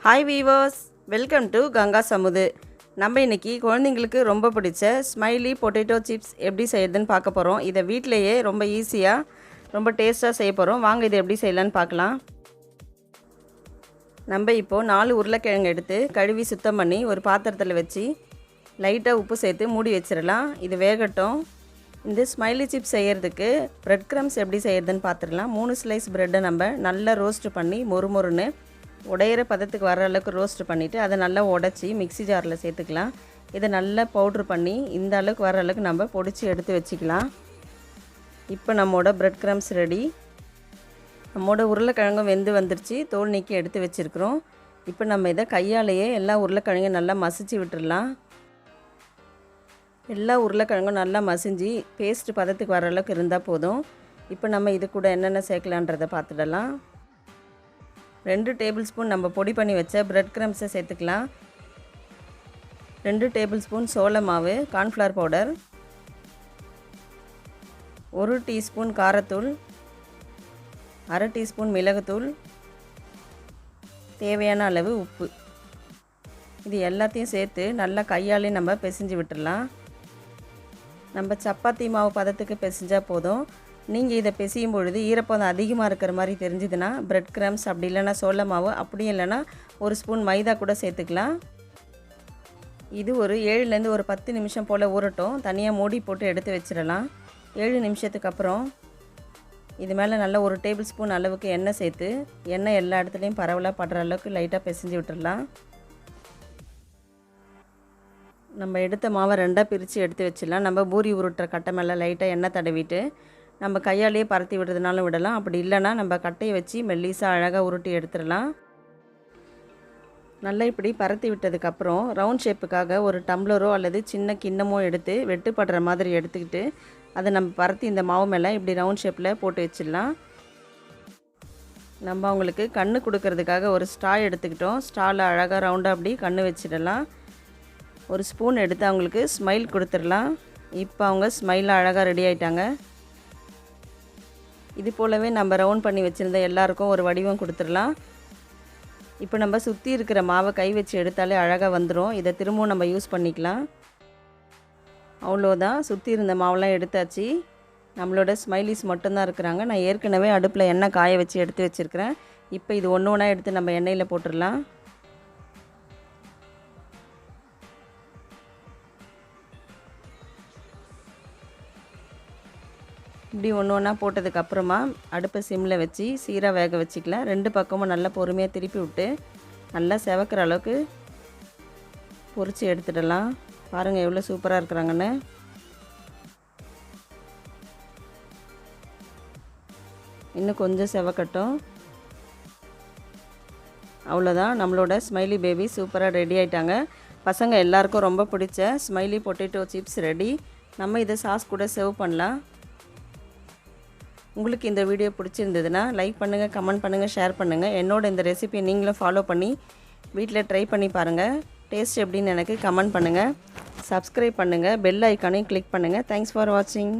Hi viewers, welcome to Ganga சமுது. நம்ம இன்றைக்கி குழந்தைங்களுக்கு ரொம்ப பிடிச்ச ஸ்மைலி பொட்டேட்டோ சிப்ஸ் எப்படி செய்யறதுன்னு பார்க்க போகிறோம். இதை வீட்டிலையே ரொம்ப ஈஸியாக ரொம்ப டேஸ்ட்டாக செய்ய போகிறோம். வாங்க இதை எப்படி செய்யலான்னு பார்க்கலாம். நம்ம இப்போது 4 உருளைக்கிழங்கு எடுத்து கழுவி சுத்தம் பண்ணி ஒரு பாத்திரத்தில் வச்சு லைட்டாக உப்பு சேர்த்து மூடி வச்சிடலாம். இது வேகட்டும். இந்த ஸ்மைலி சிப்ஸ் செய்கிறதுக்கு ப்ரெட் க்ரம்ஸ் எப்படி செய்கிறதுன்னு பார்த்துடலாம். 3 ஸ்லைஸ் ப்ரெட்டை நம்ம நல்லா ரோஸ்ட் பண்ணி மொறுமொறுன்னு உடையிற பதத்துக்கு வர அளவுக்கு ரோஸ்ட் பண்ணிவிட்டு அதை நல்லா உடச்சி மிக்ஸி ஜாரில் சேர்த்துக்கலாம். இதை நல்லா பவுட்ரு பண்ணி இந்த அளவுக்கு வர அளவுக்கு நம்ம பொடிச்சு எடுத்து வச்சுக்கலாம். இப்போ நம்மளோட ப்ரெட் க்ரம்ஸ் ரெடி. நம்மளோட உருளைக்கிழங்கும் வெந்து வந்துருச்சு, தோல் நீக்கி எடுத்து வச்சுருக்குறோம். இப்போ நம்ம இதை கையாலேயே எல்லா உருளைக்கிழங்கும் நல்லா மசிச்சு விட்டுடலாம். எல்லா உருளைக்கிழங்கும் நல்லா மசிஞ்சு பேஸ்ட்டு பதத்துக்கு வர அளவுக்கு இருந்தால் போதும். இப்போ நம்ம இது கூட என்னென்ன சேர்க்கலான்றதை பார்த்துடலாம். 2 டேபிள் ஸ்பூன் நம்ம பொடி பண்ணி வச்ச ப்ரெட் க்ரம்ஸை சேர்த்துக்கலாம். 2 டேபிள் ஸ்பூன் சோள மாவு கார்ன்ஃப்ளவர் பவுடர், 1 டீஸ்பூன் காரத்தூள், 1/2 டீஸ்பூன் மிளகுத்தூள், தேவையான அளவு உப்பு. இது எல்லாத்தையும் சேர்த்து நல்லா கையாலே நம்ம பிசைஞ்சு விட்டுடலாம். நம்ம சப்பாத்தி மாவு பதத்துக்கு பிசைஞ்சால் போதும். நீங்கள் இதை பிசையும் பொழுது ஈரப்பதம் அதிகமாக இருக்கிற மாதிரி தெரிஞ்சுதுன்னா ப்ரெட் க்ரம்ஸ், அப்படி இல்லைன்னா சோள மாவு, அப்படி இல்லைன்னா 1 ஸ்பூன் மைதா கூட சேர்த்துக்கலாம். இது ஒரு 7லேருந்து ஒரு 10 நிமிஷம் போல் ஊறட்டும். தனியாக மூடி போட்டு எடுத்து வச்சிடலாம். 7 நிமிஷத்துக்கு அப்புறம் இது மேலே நல்லா 1 டேபிள் ஸ்பூன் அளவுக்கு எண்ணெய் சேர்த்து எண்ணெய் எல்லா இடத்துலையும் பரவலாக படுற அளவுக்கு லைட்டாக பிசைஞ்சு விட்டுடலாம். நம்ம எடுத்த மாவை 2ஆக பிரித்து எடுத்து வச்சிடலாம். நம்ம பூரி உருட்டுற கட்டை மேலே லைட்டாக எண்ணெய் தடவிட்டு நம்ம கையாலேயே பரத்தி விடுறதுனாலும் விடலாம். அப்படி இல்லைன்னா நம்ம கட்டையை வச்சு மெல்லிசாக அழகாக உருட்டி எடுத்துடலாம். நல்லா இப்படி பரத்தி விட்டதுக்கப்புறம் ரவுண்ட் ஷேப்புக்காக ஒரு டம்ளரோ அல்லது சின்ன கிண்ணமோ எடுத்து வெட்டுப்படுற மாதிரி எடுத்துக்கிட்டு அதை நம்ம பரத்தி இந்த மாவு மேலே இப்படி ரவுண்ட் ஷேப்பில் போட்டு வச்சிடலாம். நம்ம அவங்களுக்கு கண்ணு கொடுக்கறதுக்காக ஒரு ஸ்ட்ரா எடுத்துக்கிட்டோம். ஸ்ட்ராவில் அழகாக ரவுண்டாக அப்படி கண்ணு வச்சிடலாம். ஒரு ஸ்பூன் எடுத்து அவங்களுக்கு ஸ்மைல் கொடுத்துடலாம். இப்போ அவங்க ஸ்மைலாக அழகாக ரெடி ஆகிட்டாங்க. இது போலவே நம்ம ரவுண்ட் பண்ணி வச்சுருந்த எல்லாருக்கும் ஒரு வடிவம் கொடுத்துடலாம். இப்போ நம்ம சுற்றி இருக்கிற மாவை கை வச்சு எடுத்தாலே அழகாக வந்துடும். இதை திரும்பவும் நம்ம யூஸ் பண்ணிக்கலாம். அவ்வளோதான், சுற்றி இருந்த மாவெல்லாம் எடுத்தாச்சு. நம்மளோட ஸ்மைலிஸ் மட்டும்தான் இருக்கிறாங்க. நான் ஏற்கனவே அடுப்பில் எண்ணெய் காய வச்சு எடுத்து வச்சுருக்கிறேன். இப்போ இது ஒன்று ஒன்றா எடுத்து நம்ம எண்ணெயில் போட்டுடலாம். இப்படி ஒன்று ஒன்றா போட்டதுக்கப்புறமா அடுப்பை சிம்மில் வச்சு சீராக வேக வச்சுக்கலாம். 2 பக்கமும் நல்லா பொறுமையாக திருப்பி விட்டு நல்லா செவக்கிற அளவுக்கு பொரித்து எடுத்துடலாம். பாருங்கள் எவ்வளோ சூப்பராக இருக்கிறாங்கன்னு. இன்னும் கொஞ்சம் செவக்கட்டும். அவ்வளோதான், நம்மளோட ஸ்மைலி பேபி சூப்பராக ரெடி ஆகிட்டாங்க. பசங்க எல்லாருக்கும் ரொம்ப பிடிச்ச ஸ்மைலி பொட்டேட்டோ சிப்ஸ் ரெடி. நம்ம இதை சாஸ் கூட சர்வ் பண்ணலாம். உங்களுக்கு இந்த வீடியோ பிடிச்சிருந்ததுன்னா லைக் பண்ணுங்கள், கமெண்ட் பண்ணுங்கள், ஷேர் பண்ணுங்கள். என்னோட இந்த ரெசிபியை நீங்களும் ஃபாலோ பண்ணி வீட்டில் ட்ரை பண்ணி பாருங்கள். டேஸ்ட் எப்படின்னு எனக்கு கமெண்ட் பண்ணுங்கள். சப்ஸ்கிரைப் பண்ணுங்கள், பெல் ஐக்கானையும் கிளிக் பண்ணுங்கள். தேங்க்ஸ் ஃபார் வாட்சிங்.